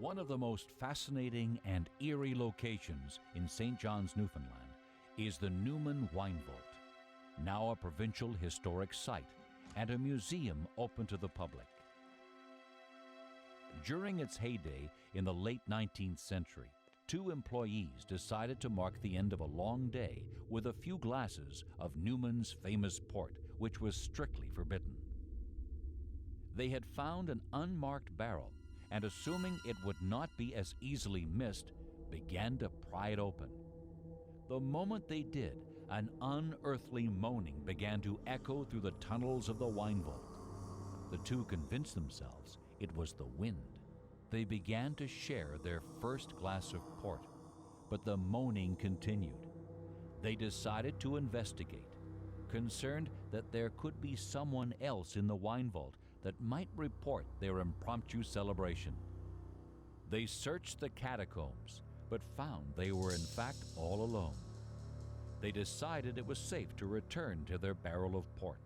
One of the most fascinating and eerie locations in St. John's, Newfoundland, is the Newman Wine Vault, now a provincial historic site and a museum open to the public. During its heyday in the late 19th century, two employees decided to mark the end of a long day with a few glasses of Newman's famous port, which was strictly forbidden. They had found an unmarked barrel, and assuming it would not be as easily missed, began to pry it open. The moment they did, an unearthly moaning began to echo through the tunnels of the wine vault. The two convinced themselves it was the wind. They began to share their first glass of port, but the moaning continued. They decided to investigate, concerned that there could be someone else in the wine vault that might report their impromptu celebration. They searched the catacombs, but found they were in fact all alone. They decided it was safe to return to their barrel of port.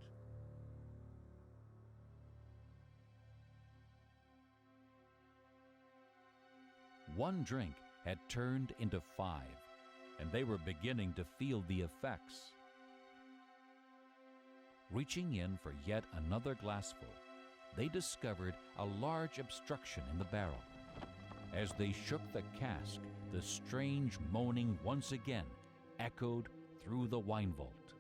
One drink had turned into 5, and they were beginning to feel the effects. Reaching in for yet another glassful, they discovered a large obstruction in the barrel. As they shook the cask, the strange moaning once again echoed through the wine vault.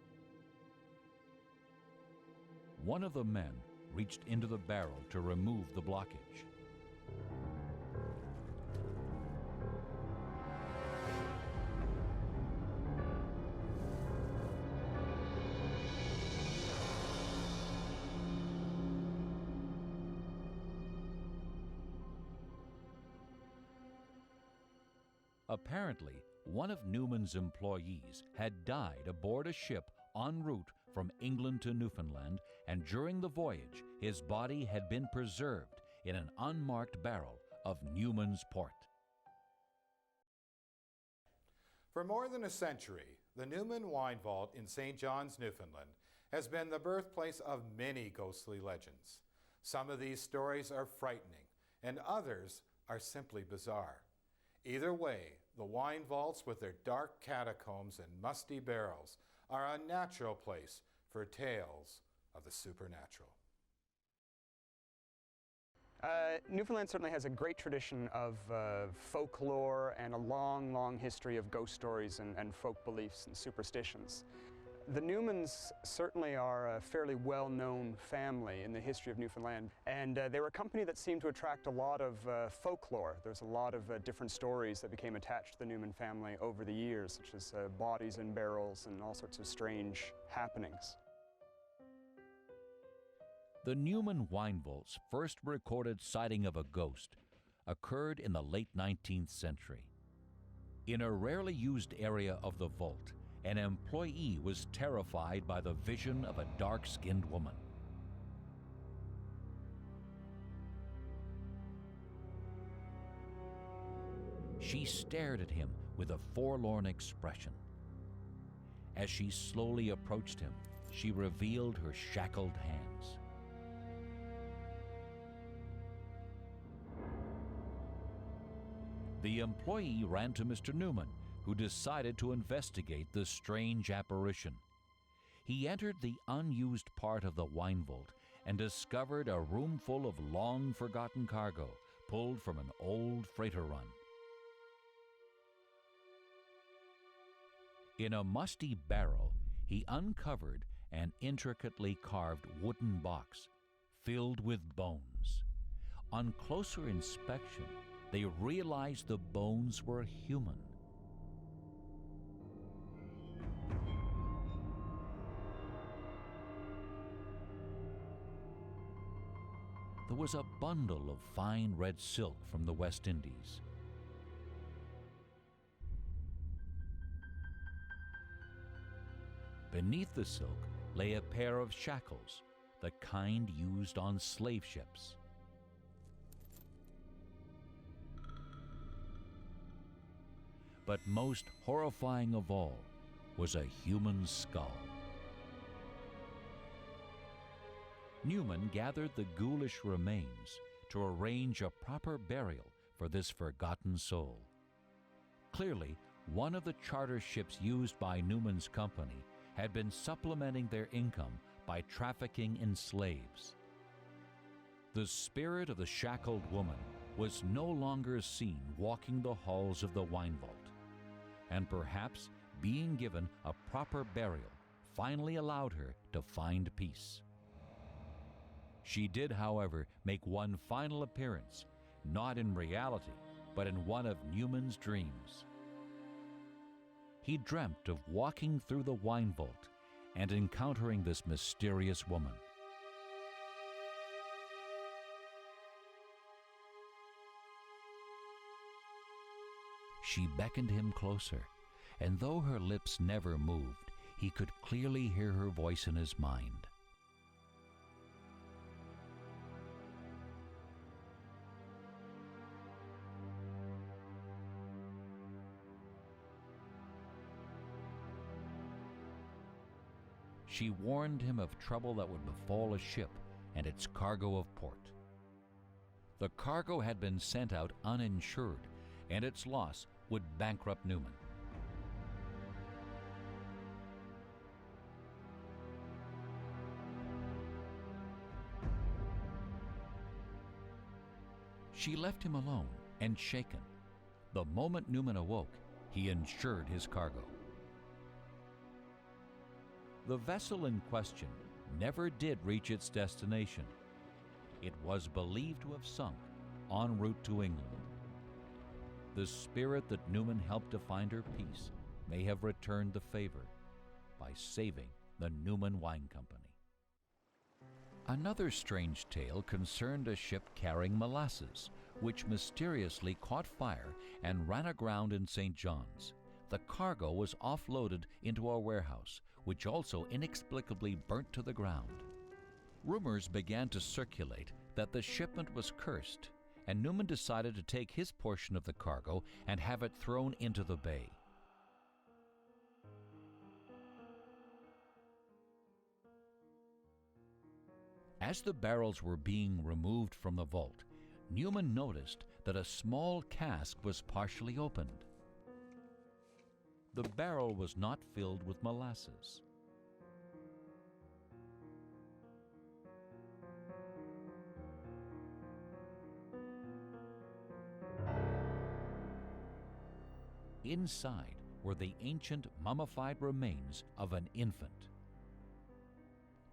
One of the men reached into the barrel to remove the blockage. Apparently, one of Newman's employees had died aboard a ship en route from England to Newfoundland, and during the voyage, his body had been preserved in an unmarked barrel of Newman's port. For more than a century, the Newman Wine Vault in St. John's, Newfoundland, has been the birthplace of many ghostly legends. Some of these stories are frightening, and others are simply bizarre. Either way, the wine vaults with their dark catacombs and musty barrels are a natural place for tales of the supernatural. Newfoundland certainly has a great tradition of folklore and a long, long history of ghost stories and folk beliefs and superstitions. The Newmans certainly are a fairly well-known family in the history of Newfoundland, and they were a company that seemed to attract a lot of folklore. There's a lot of different stories that became attached to the Newman family over the years, such as bodies in barrels and all sorts of strange happenings. The Newman Wine Vault's first recorded sighting of a ghost occurred in the late 19th century. In a rarely used area of the vault, an employee was terrified by the vision of a dark-skinned woman. She stared at him with a forlorn expression. As she slowly approached him, she revealed her shackled hands. The employee ran to Mr. Newman, who decided to investigate the strange apparition. He entered the unused part of the wine vault and discovered a room full of long-forgotten cargo pulled from an old freighter run. In a musty barrel, he uncovered an intricately carved wooden box filled with bones. On closer inspection, they realized the bones were human. There was a bundle of fine red silk from the West Indies. Beneath the silk lay a pair of shackles, the kind used on slave ships. But most horrifying of all was a human skull. Newman gathered the ghoulish remains to arrange a proper burial for this forgotten soul. Clearly, one of the charter ships used by Newman's company had been supplementing their income by trafficking in slaves. The spirit of the shackled woman was no longer seen walking the halls of the wine vault, and perhaps being given a proper burial finally allowed her to find peace. She did, however, make one final appearance, not in reality, but in one of Newman's dreams. He dreamt of walking through the wine vault and encountering this mysterious woman. She beckoned him closer, and though her lips never moved, he could clearly hear her voice in his mind. She warned him of trouble that would befall a ship and its cargo of port. The cargo had been sent out uninsured, and its loss would bankrupt Newman. She left him alone and shaken. The moment Newman awoke, he insured his cargo. The vessel in question never did reach its destination. It was believed to have sunk en route to England. The spirit that Newman helped to find her peace may have returned the favor by saving the Newman Wine Company. Another strange tale concerned a ship carrying molasses, which mysteriously caught fire and ran aground in St. John's. The cargo was offloaded into a warehouse, which also inexplicably burnt to the ground. Rumors began to circulate that the shipment was cursed, and Newman decided to take his portion of the cargo and have it thrown into the bay. As the barrels were being removed from the vault, Newman noticed that a small cask was partially opened. The barrel was not filled with molasses. Inside were the ancient mummified remains of an infant.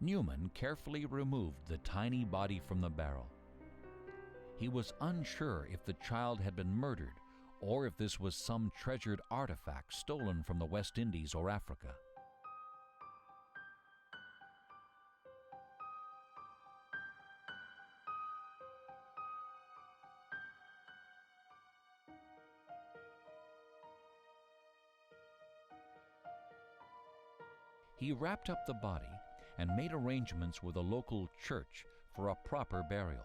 Newman carefully removed the tiny body from the barrel. He was unsure if the child had been murdered or if this was some treasured artifact stolen from the West Indies or Africa. He wrapped up the body and made arrangements with a local church for a proper burial,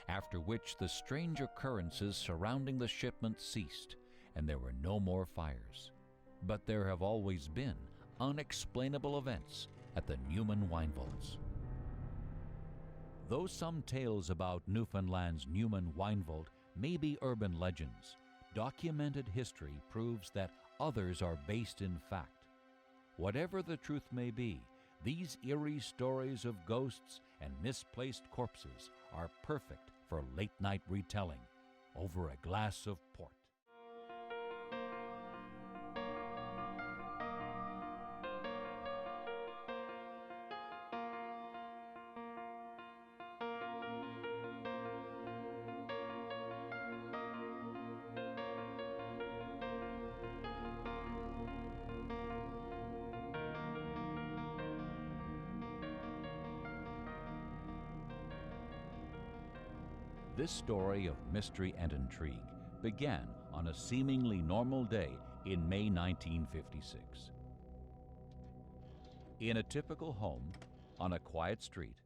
after which the strange occurrences surrounding the shipment ceased and there were no more fires. But there have always been unexplainable events at the Newman wine vaults. Though some tales about Newfoundland's Newman wine vault may be urban legends, documented history proves that others are based in fact. Whatever the truth may be, these eerie stories of ghosts and misplaced corpses are perfect for late-night retelling over a glass of port. This story of mystery and intrigue began on a seemingly normal day in May 1956. In a typical home, on a quiet street,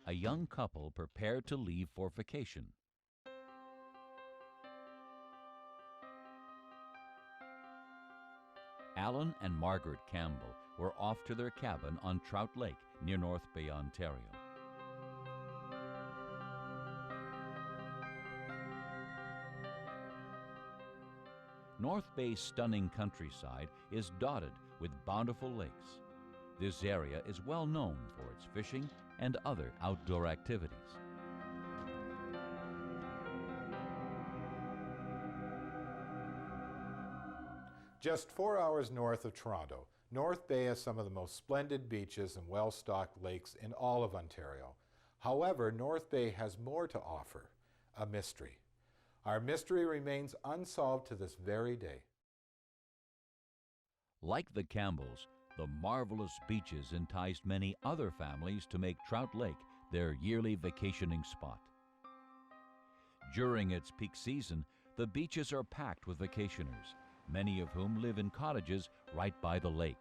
a young couple prepared to leave for vacation. Alan and Margaret Campbell were off to their cabin on Trout Lake near North Bay, Ontario. North Bay's stunning countryside is dotted with bountiful lakes. This area is well known for its fishing and other outdoor activities. Just 4 hours north of Toronto, North Bay has some of the most splendid beaches and well-stocked lakes in all of Ontario. However, North Bay has more to offer, a mystery. Our mystery remains unsolved to this very day. Like the Campbells, the marvelous beaches enticed many other families to make Trout Lake their yearly vacationing spot. During its peak season, the beaches are packed with vacationers, many of whom live in cottages right by the lake.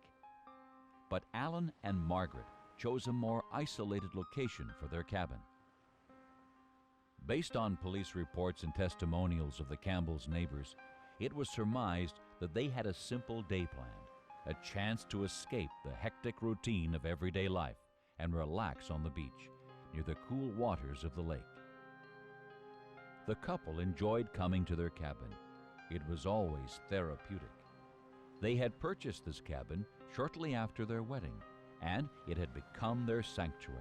But Alan and Margaret chose a more isolated location for their cabin. Based on police reports and testimonials of the Campbells' neighbors, it was surmised that they had a simple day planned, a chance to escape the hectic routine of everyday life and relax on the beach near the cool waters of the lake. The couple enjoyed coming to their cabin. It was always therapeutic. They had purchased this cabin shortly after their wedding, and it had become their sanctuary.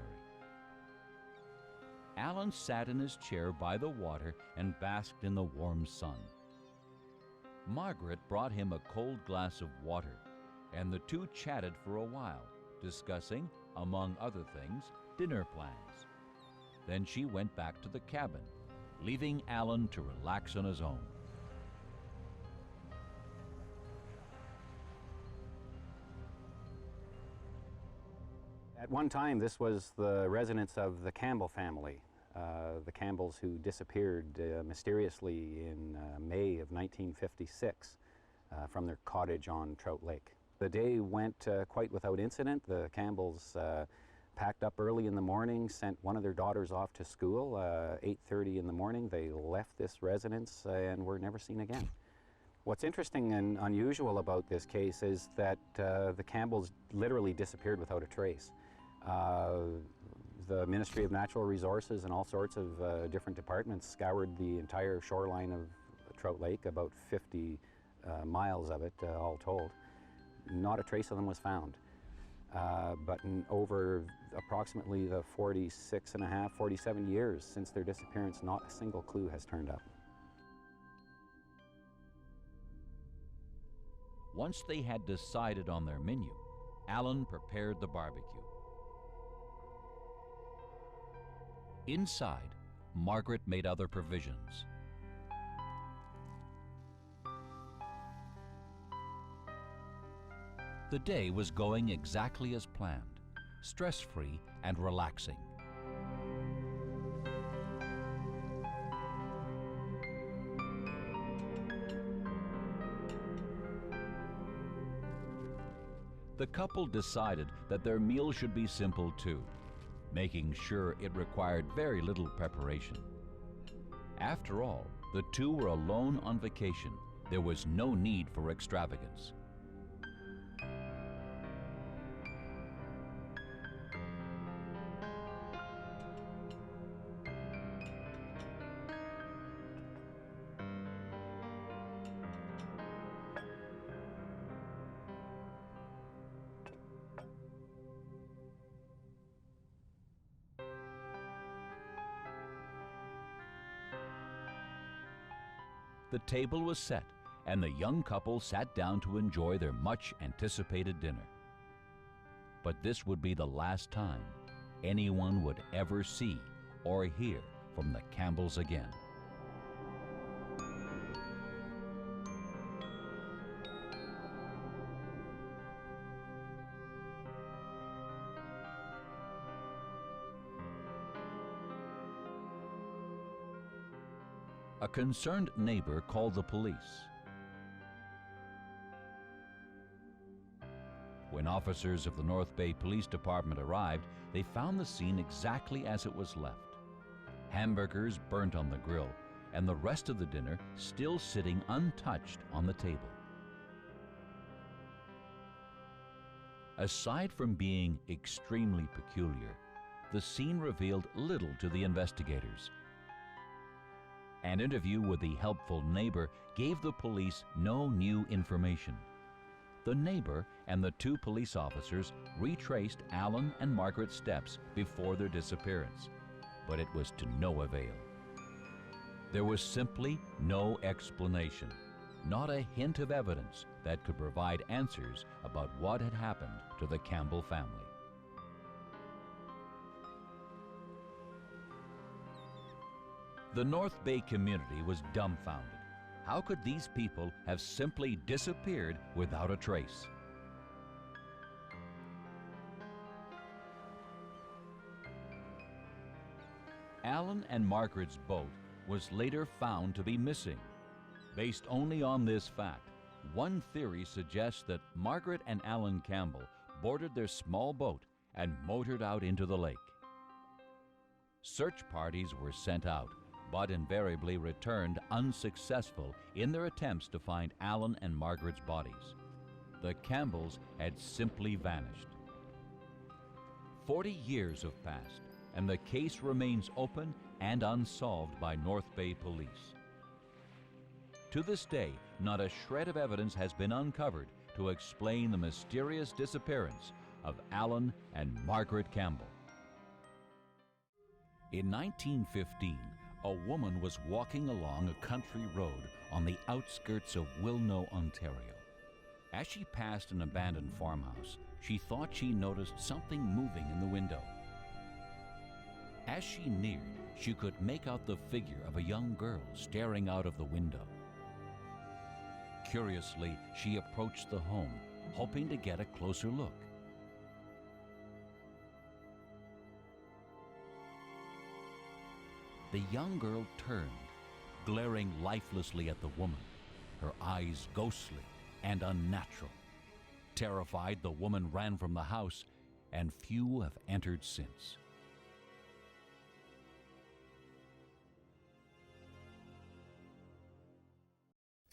Alan sat in his chair by the water and basked in the warm sun. Margaret brought him a cold glass of water, and the two chatted for a while, discussing, among other things, dinner plans. Then she went back to the cabin, leaving Alan to relax on his own. At one time, this was the residence of the Campbell family, the Campbells who disappeared mysteriously in May of 1956 from their cottage on Trout Lake. The day went quite without incident. The Campbells packed up early in the morning, sent one of their daughters off to school. 8:30 in the morning, they left this residence and were never seen again. What's interesting and unusual about this case is that the Campbells literally disappeared without a trace. The Ministry of Natural Resources and all sorts of different departments scoured the entire shoreline of Trout Lake, about 50 miles of it all told. Not a trace of them was found. But in over approximately the 47 years since their disappearance, not a single clue has turned up. Once they had decided on their menu, Alan prepared the barbecue. Inside, Margaret made other provisions. The day was going exactly as planned, stress-free and relaxing. The couple decided that their meal should be simple too, making sure it required very little preparation. After all, the two were alone on vacation. There was no need for extravagance. The table was set, and the young couple sat down to enjoy their much-anticipated dinner. But this would be the last time anyone would ever see or hear from the Campbells again. A concerned neighbor called the police. When officers of the North Bay Police Department arrived, they found the scene exactly as it was left. Hamburgers burnt on the grill, and the rest of the dinner still sitting untouched on the table. Aside from being extremely peculiar, the scene revealed little to the investigators. An interview with the helpful neighbor gave the police no new information. The neighbor and the two police officers retraced Alan and Margaret's steps before their disappearance, but it was to no avail. There was simply no explanation, not a hint of evidence that could provide answers about what had happened to the Campbell family. The North Bay community was dumbfounded. How could these people have simply disappeared without a trace? Alan and Margaret's boat was later found to be missing. Based only on this fact, one theory suggests that Margaret and Alan Campbell boarded their small boat and motored out into the lake. Search parties were sent out, but invariably returned unsuccessful in their attempts to find Alan and Margaret's bodies. The Campbells had simply vanished. 40 years have passed, and the case remains open and unsolved by North Bay police. To this day, not a shred of evidence has been uncovered to explain the mysterious disappearance of Alan and Margaret Campbell. In 1915, a woman was walking along a country road on the outskirts of Wilno, Ontario. As she passed an abandoned farmhouse, she thought she noticed something moving in the window. As she neared, she could make out the figure of a young girl staring out of the window. Curiously, she approached the home, hoping to get a closer look. The young girl turned, glaring lifelessly at the woman, her eyes ghostly and unnatural. Terrified, the woman ran from the house, and few have entered since.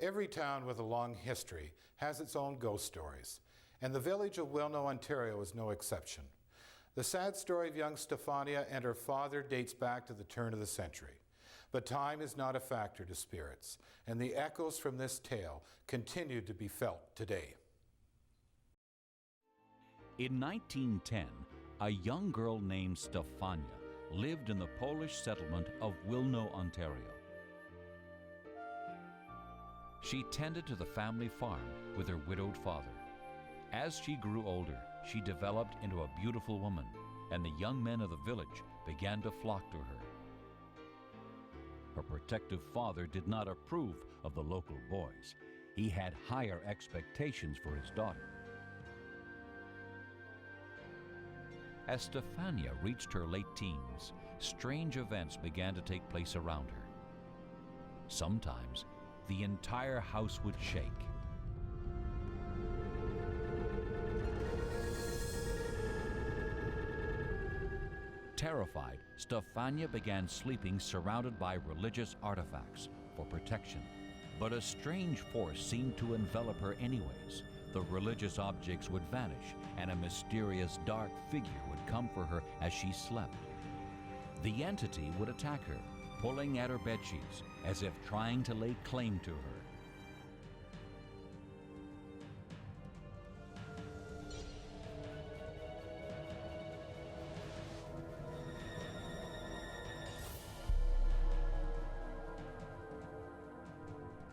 Every town with a long history has its own ghost stories, and the village of Wilno, Ontario is no exception. The sad story of young Stefania and her father dates back to the turn of the century. But time is not a factor to spirits, and the echoes from this tale continue to be felt today. In 1910, a young girl named Stefania lived in the Polish settlement of Wilno, Ontario. She tended to the family farm with her widowed father. As she grew older, she developed into a beautiful woman, and the young men of the village began to flock to her. Her protective father did not approve of the local boys. He had higher expectations for his daughter. As Stefania reached her late teens, strange events began to take place around her. Sometimes, the entire house would shake. Terrified, Stefania began sleeping surrounded by religious artifacts for protection. But a strange force seemed to envelop her anyways. The religious objects would vanish, and a mysterious dark figure would come for her as she slept. The entity would attack her, pulling at her bedsheets as if trying to lay claim to her.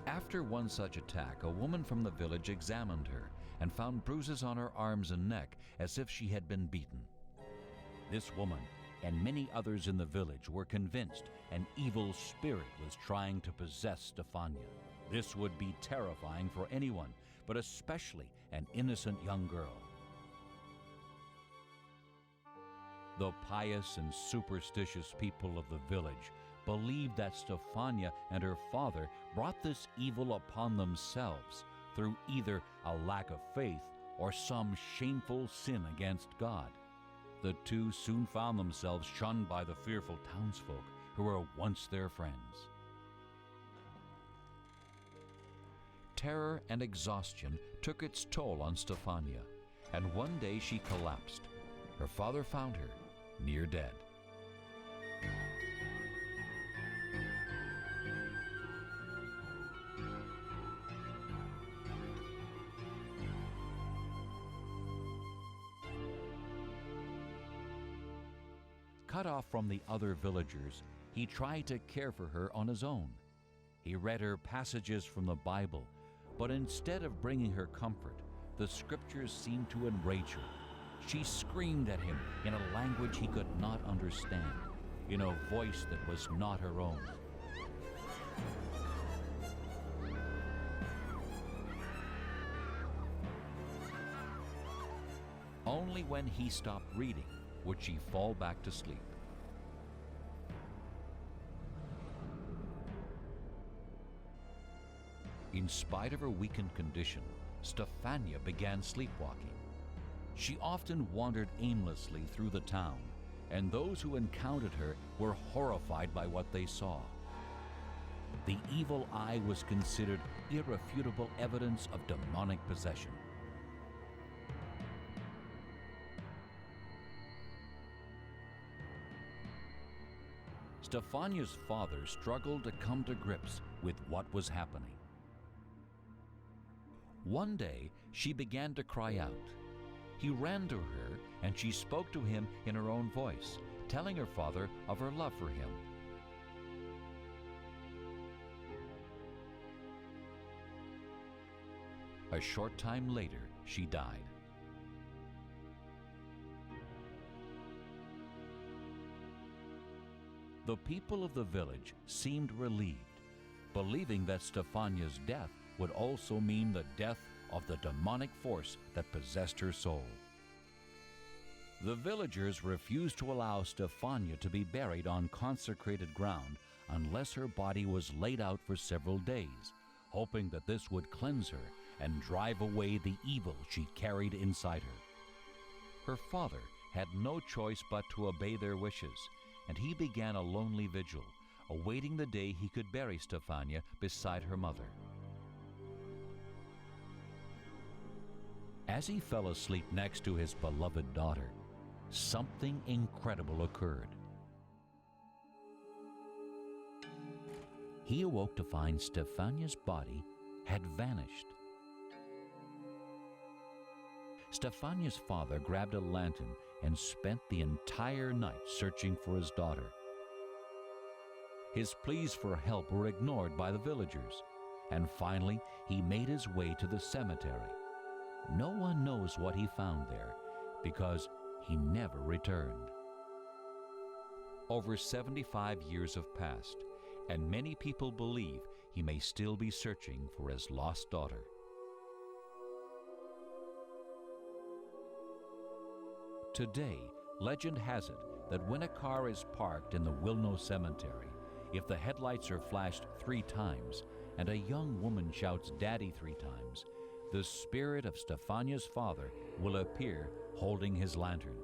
After one such attack, a woman from the village examined her and found bruises on her arms and neck as if she had been beaten. This woman and many others in the village were convinced an evil spirit was trying to possess Stefania. This would be terrifying for anyone, but especially an innocent young girl. The pious and superstitious people of the village believed that Stefania and her father brought this evil upon themselves through either a lack of faith or some shameful sin against God. The two soon found themselves shunned by the fearful townsfolk who were once their friends. Terror and exhaustion took its toll on Stefania, and one day she collapsed. Her father found her near dead. Cut off from the other villagers, he tried to care for her on his own. He read her passages from the Bible, but instead of bringing her comfort, the scriptures seemed to enrage her. She screamed at him in a language he could not understand, in a voice that was not her own. Only when he stopped reading would she fall back to sleep. In spite of her weakened condition, Stefania began sleepwalking. She often wandered aimlessly through the town, and those who encountered her were horrified by what they saw. The evil eye was considered irrefutable evidence of demonic possession. Stefania's father struggled to come to grips with what was happening. One day, she began to cry out. He ran to her, and she spoke to him in her own voice, telling her father of her love for him. A short time later, she died. The people of the village seemed relieved, believing that Stefania's death would also mean the death of the demonic force that possessed her soul. The villagers refused to allow Stefania to be buried on consecrated ground unless her body was laid out for several days, hoping that this would cleanse her and drive away the evil she carried inside her. Her father had no choice but to obey their wishes, and he began a lonely vigil, awaiting the day he could bury Stefania beside her mother. As he fell asleep next to his beloved daughter, something incredible occurred. He awoke to find Stefania's body had vanished. Stefania's father grabbed a lantern and spent the entire night searching for his daughter. His pleas for help were ignored by the villagers, and finally he made his way to the cemetery. No one knows what he found there because he never returned. Over 75 years have passed, and many people believe he may still be searching for his lost daughter. Today, legend has it that when a car is parked in the Wilno Cemetery, if the headlights are flashed 3 times and a young woman shouts "Daddy" 3 times, the spirit of Stefania's father will appear holding his lantern.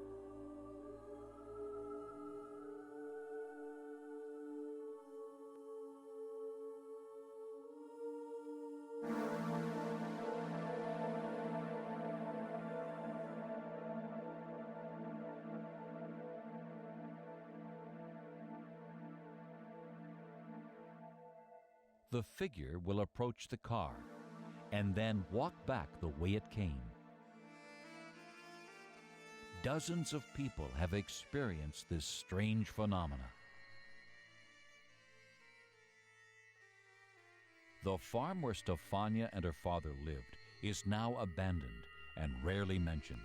The figure will approach the car and then walk back the way it came. Dozens of people have experienced this strange phenomena. The farm where Stefania and her father lived is now abandoned and rarely mentioned.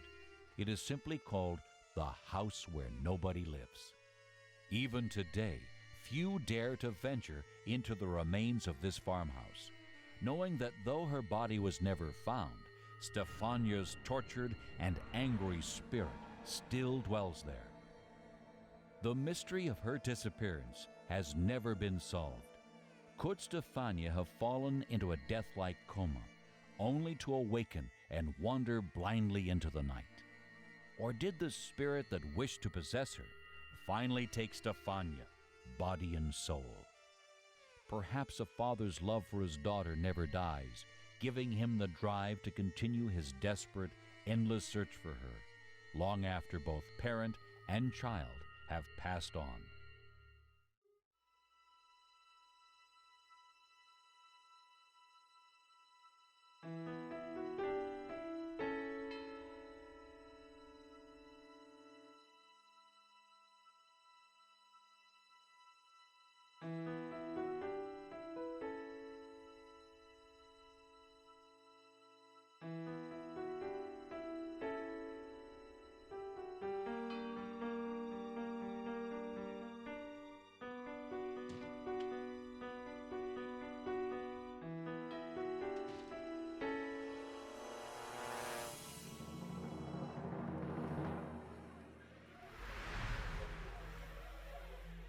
It is simply called the house where nobody lives. Even today, few dare to venture into the remains of this farmhouse, knowing that though her body was never found, Stefania's tortured and angry spirit still dwells there. The mystery of her disappearance has never been solved. Could Stefania have fallen into a death-like coma, only to awaken and wander blindly into the night? Or did the spirit that wished to possess her finally take Stefania, body and soul? Perhaps a father's love for his daughter never dies, giving him the drive to continue his desperate, endless search for her, long after both parent and child have passed on.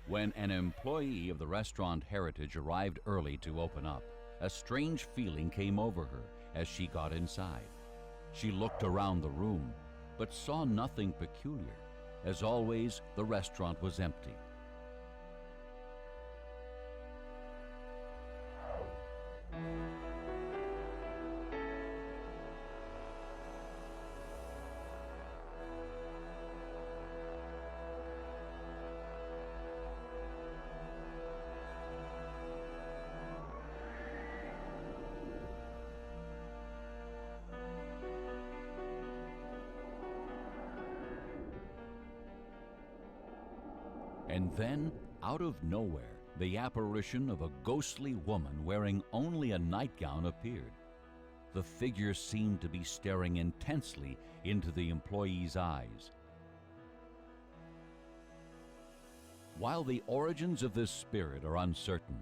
When an employee of the restaurant Heritage arrived early to open up, a strange feeling came over her as she got inside. She looked around the room, but saw nothing peculiar. As always, the restaurant was empty. And then, out of nowhere, the apparition of a ghostly woman wearing only a nightgown appeared. The figure seemed to be staring intensely into the employee's eyes. While the origins of this spirit are uncertain,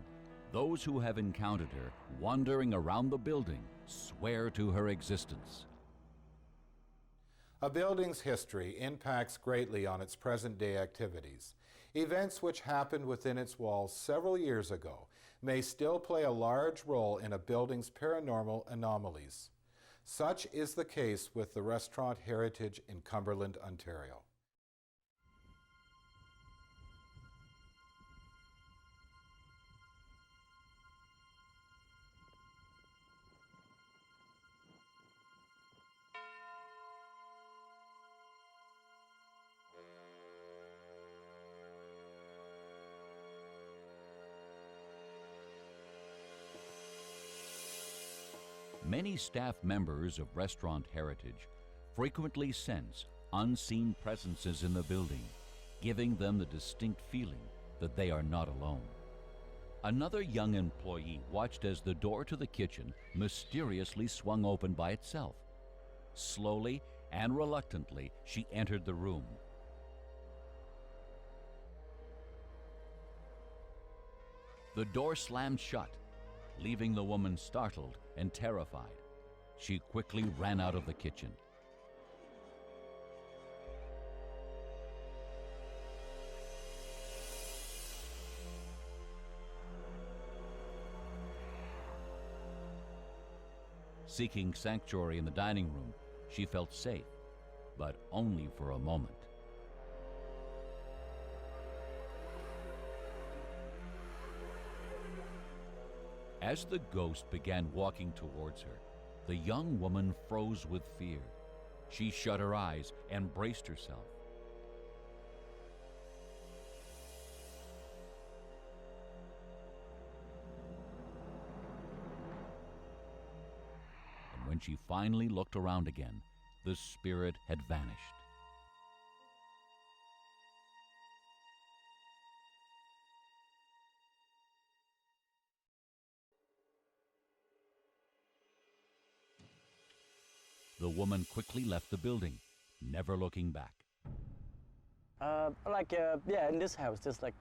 those who have encountered her wandering around the building swear to her existence. A building's history impacts greatly on its present-day activities. Events which happened within its walls several years ago may still play a large role in a building's paranormal anomalies. Such is the case with the restaurant Heritage in Cumberland, Ontario. Many staff members of Restaurant Heritage frequently sense unseen presences in the building, giving them the distinct feeling that they are not alone. Another young employee watched as the door to the kitchen mysteriously swung open by itself. Slowly and reluctantly, she entered the room. The door slammed shut, leaving the woman startled and terrified. She quickly ran out of the kitchen. Seeking sanctuary in the dining room, she felt safe, but only for a moment. As the ghost began walking towards her, the young woman froze with fear. She shut her eyes and braced herself. And when she finally looked around again, the spirit had vanished. The woman quickly left the building, never looking back. Yeah, in this house, there's I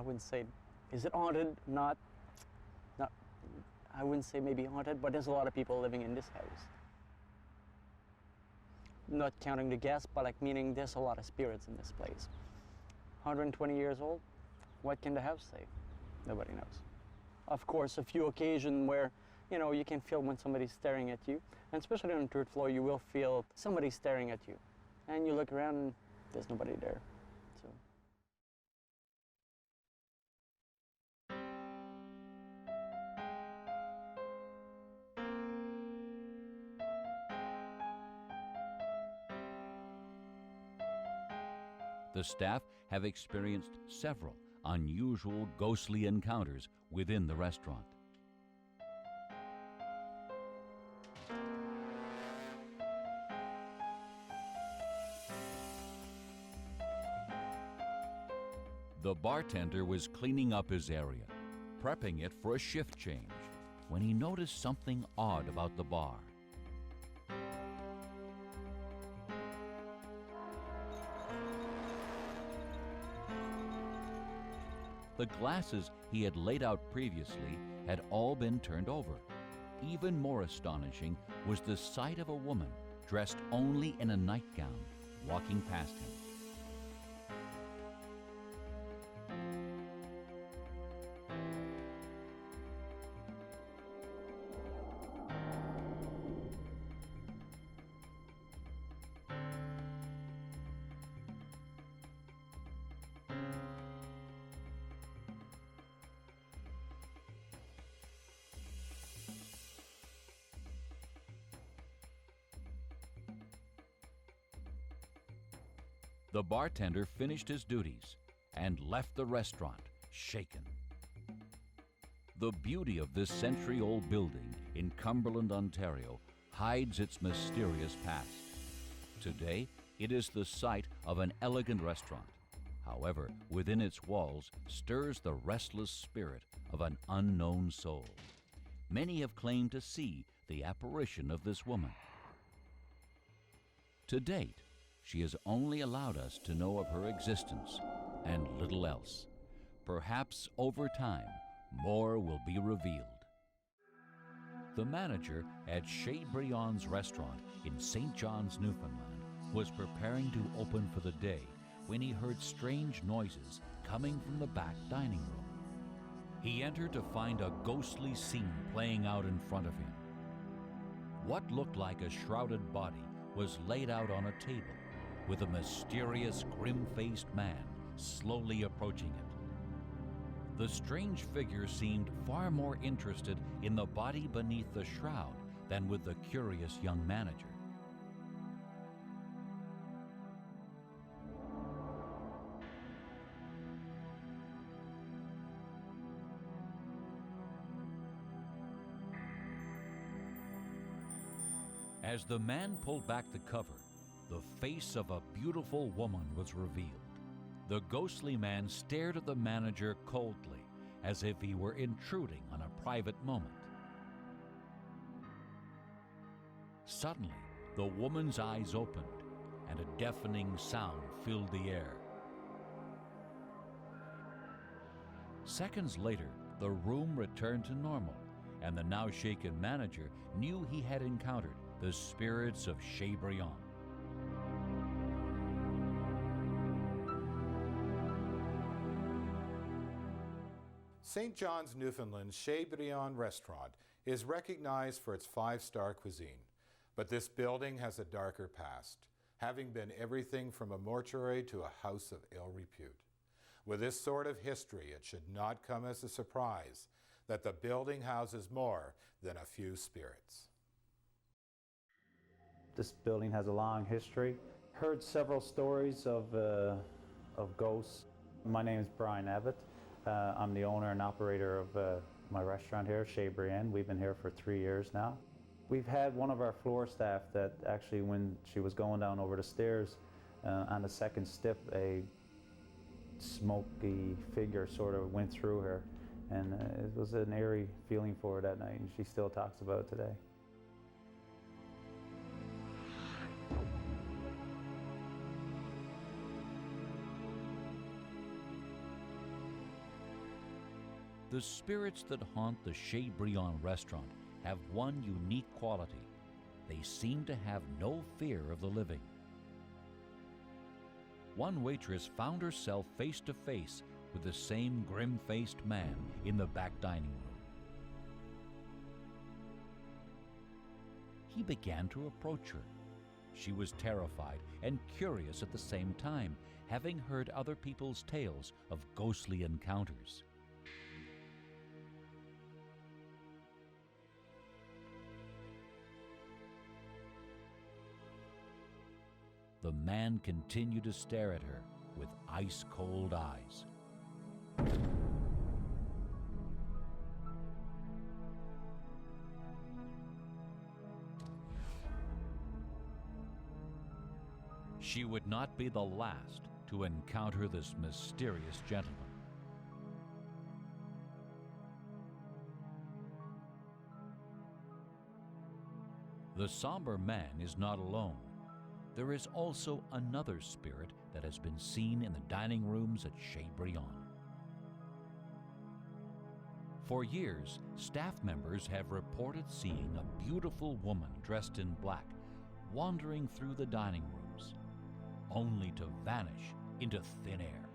wouldn't say, is it haunted? Not, I wouldn't say maybe haunted, but there's a lot of people living in this house. Not counting the guests, but meaning there's a lot of spirits in this place. 120 years old, what can the house say? Nobody knows. Of course, a few occasions where you can feel when somebody's staring at you. And especially on the third floor, you will feel somebody staring at you. And you look around and there's nobody there. So. The staff have experienced several unusual ghostly encounters within the restaurant. The bartender was cleaning up his area, prepping it for a shift change, when he noticed something odd about the bar. The glasses he had laid out previously had all been turned over. Even more astonishing was the sight of a woman dressed only in a nightgown walking past him. The bartender finished his duties and left the restaurant shaken. The beauty of this century-old building in Cumberland, Ontario, hides its mysterious past. Today, it is the site of an elegant restaurant. However, within its walls stirs the restless spirit of an unknown soul. Many have claimed to see the apparition of this woman. To date, she has only allowed us to know of her existence and little else. Perhaps over time, more will be revealed. The manager at Chez Briann's restaurant in St. John's, Newfoundland, was preparing to open for the day when he heard strange noises coming from the back dining room. He entered to find a ghostly scene playing out in front of him. What looked like a shrouded body was laid out on a table, with a mysterious, grim-faced man slowly approaching it. The strange figure seemed far more interested in the body beneath the shroud than with the curious young manager. As the man pulled back the cover, the face of a beautiful woman was revealed. The ghostly man stared at the manager coldly, as if he were intruding on a private moment. Suddenly, the woman's eyes opened, and a deafening sound filled the air. Seconds later, the room returned to normal, and the now shaken manager knew he had encountered the spirits of Chez Briann. St. John's, Newfoundland's Chez Briann restaurant is recognized for its 5-star cuisine, but this building has a darker past, having been everything from a mortuary to a house of ill repute. With this sort of history, it should not come as a surprise that the building houses more than a few spirits. This building has a long history. Heard several stories of ghosts. My name is Briann. I'm the owner and operator of my restaurant here, Chez Briann. We've been here for 3 years now. We've had one of our floor staff that actually, when she was going down over the stairs, on the second step, a smoky figure sort of went through her. And it was an eerie feeling for her that night, and she still talks about it today. The spirits that haunt the Chez Briann restaurant have one unique quality. They seem to have no fear of the living. One waitress found herself face to face with the same grim-faced man in the back dining room. He began to approach her. She was terrified and curious at the same time, having heard other people's tales of ghostly encounters. The man continued to stare at her with ice-cold eyes. She would not be the last to encounter this mysterious gentleman. The somber man is not alone. There is also another spirit that has been seen in the dining rooms at Chez Briann. For years, staff members have reported seeing a beautiful woman dressed in black wandering through the dining rooms, only to vanish into thin air.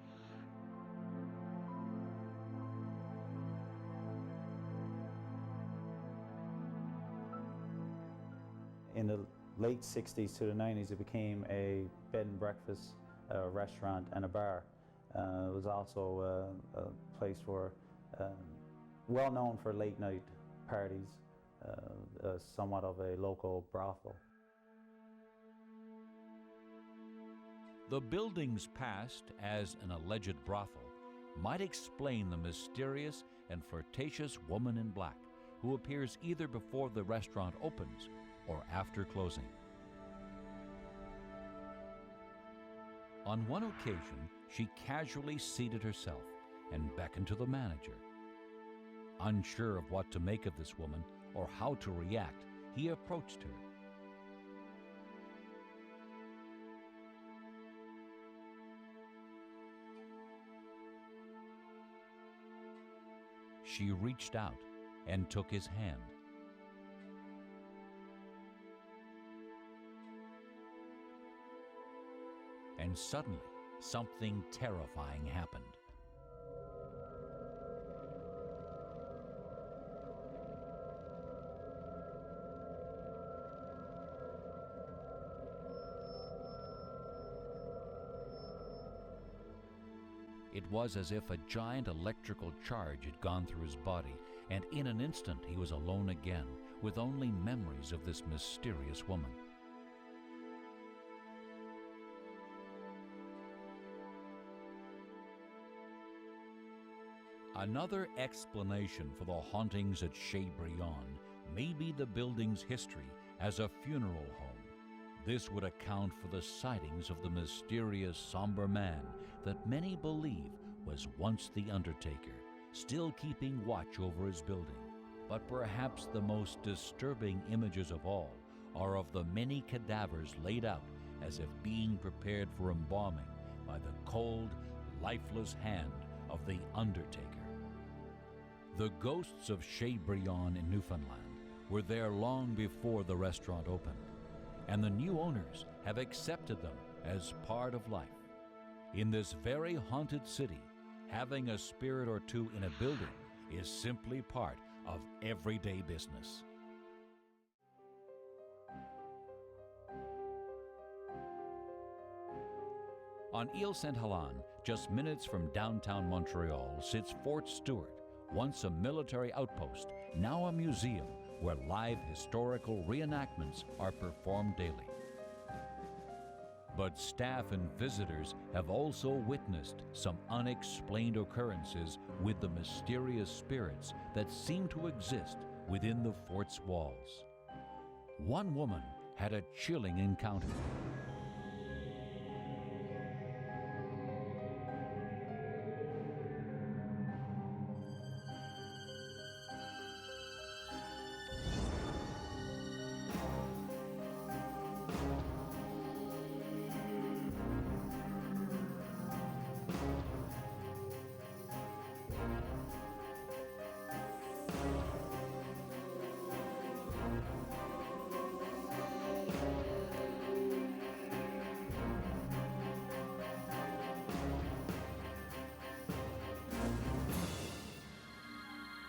In the late 60s to the 90s, it became a bed and breakfast restaurant and a bar. It was also a place for, well known for late night parties, somewhat of a local brothel. The building's past as an alleged brothel might explain the mysterious and flirtatious woman in black who appears either before the restaurant opens or after closing. On one occasion, she casually seated herself and beckoned to the manager. Unsure of what to make of this woman or how to react, he approached her. She reached out and took his hand. And suddenly, something terrifying happened. It was as if a giant electrical charge had gone through his body, and in an instant he was alone again, with only memories of this mysterious woman. Another explanation for the hauntings at Chez may be the building's history as a funeral home. This would account for the sightings of the mysterious, somber man that many believe was once the undertaker, still keeping watch over his building. But perhaps the most disturbing images of all are of the many cadavers laid out as if being prepared for embalming by the cold, lifeless hand of the undertaker. The ghosts of Chez in Newfoundland were there long before the restaurant opened, and the new owners have accepted them as part of life. In this very haunted city, having a spirit or two in a building is simply part of everyday business. On Ile Saint-Hélène, just minutes from downtown Montreal, sits Fort Stewart, once a military outpost, now a museum where live historical reenactments are performed daily. But staff and visitors have also witnessed some unexplained occurrences with the mysterious spirits that seem to exist within the fort's walls. One woman had a chilling encounter.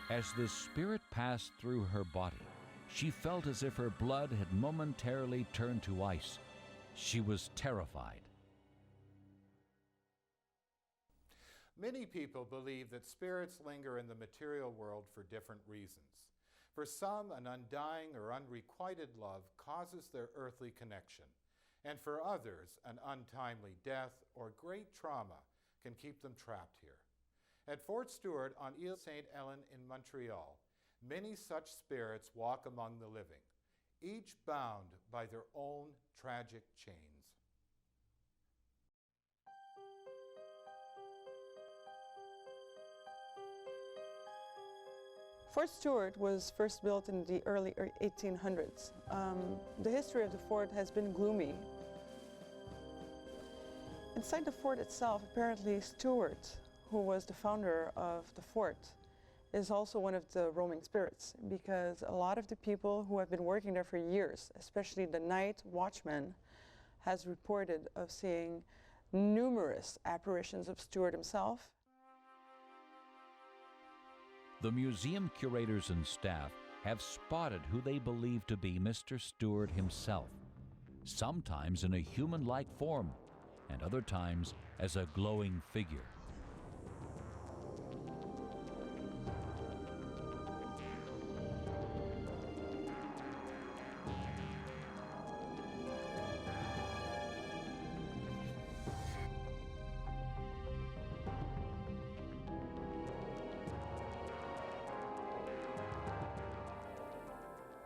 As the spirit passed through her body, she felt as if her blood had momentarily turned to ice. She was terrified. Many people believe that spirits linger in the material world for different reasons. For some, an undying or unrequited love causes their earthly connection, and for others, an untimely death or great trauma can keep them trapped here. At Fort Stewart on Ile Saint-Hélène in Montreal, many such spirits walk among the living, each bound by their own tragic chains. Fort Stewart was first built in the early 1800s. The history of the fort has been gloomy. Inside the fort itself, apparently Stewart, who was the founder of the fort, is also one of the roaming spirits, because a lot of the people who have been working there for years, especially the night watchman, has reported of seeing numerous apparitions of Stewart himself. The museum curators and staff have spotted who they believe to be Mr. Stewart himself, sometimes in a human-like form, and other times as a glowing figure.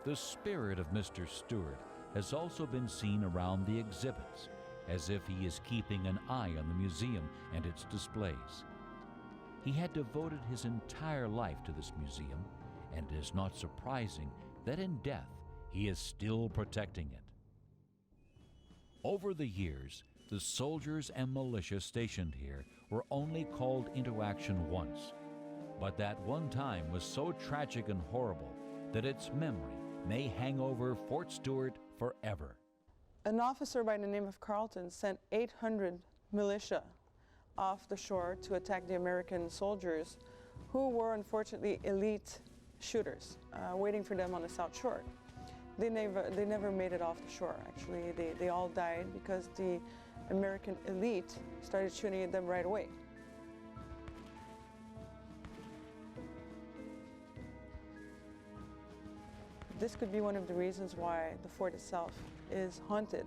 The spirit of Mr. Stewart has also been seen around the exhibits, as if he is keeping an eye on the museum and its displays. He had devoted his entire life to this museum, and it is not surprising that in death he is still protecting it. Over the years, the soldiers and militia stationed here were only called into action once, but that one time was so tragic and horrible that its memory may hang over Fort Stewart forever. An officer by the name of Carleton sent 800 militia off the shore to attack the American soldiers, who were unfortunately elite shooters, waiting for them on the South Shore. They never made it off the shore, actually. They all died because the American elite started shooting at them right away. This could be one of the reasons why the fort itself is haunted.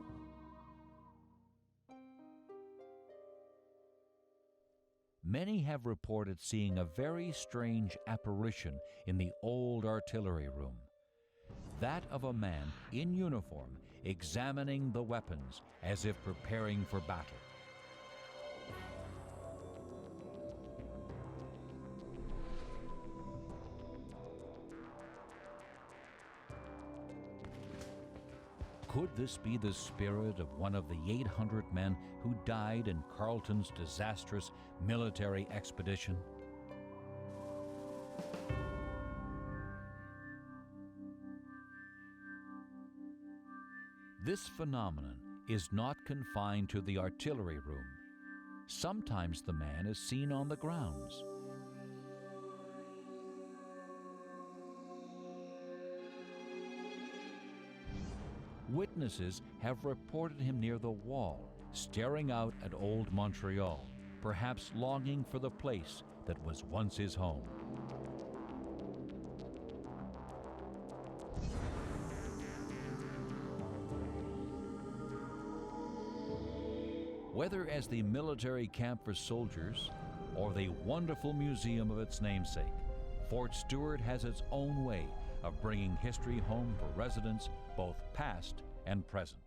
Many have reported seeing a very strange apparition in the old artillery room. That of a man in uniform examining the weapons as if preparing for battle. Could this be the spirit of one of the 800 men who died in Carleton's disastrous military expedition? This phenomenon is not confined to the artillery room. Sometimes the man is seen on the grounds. Witnesses have reported him near the wall, staring out at old Montreal, perhaps longing for the place that was once his home. Whether as the military camp for soldiers or the wonderful museum of its namesake, Fort Stewart has its own way of bringing history home for residents both past and present.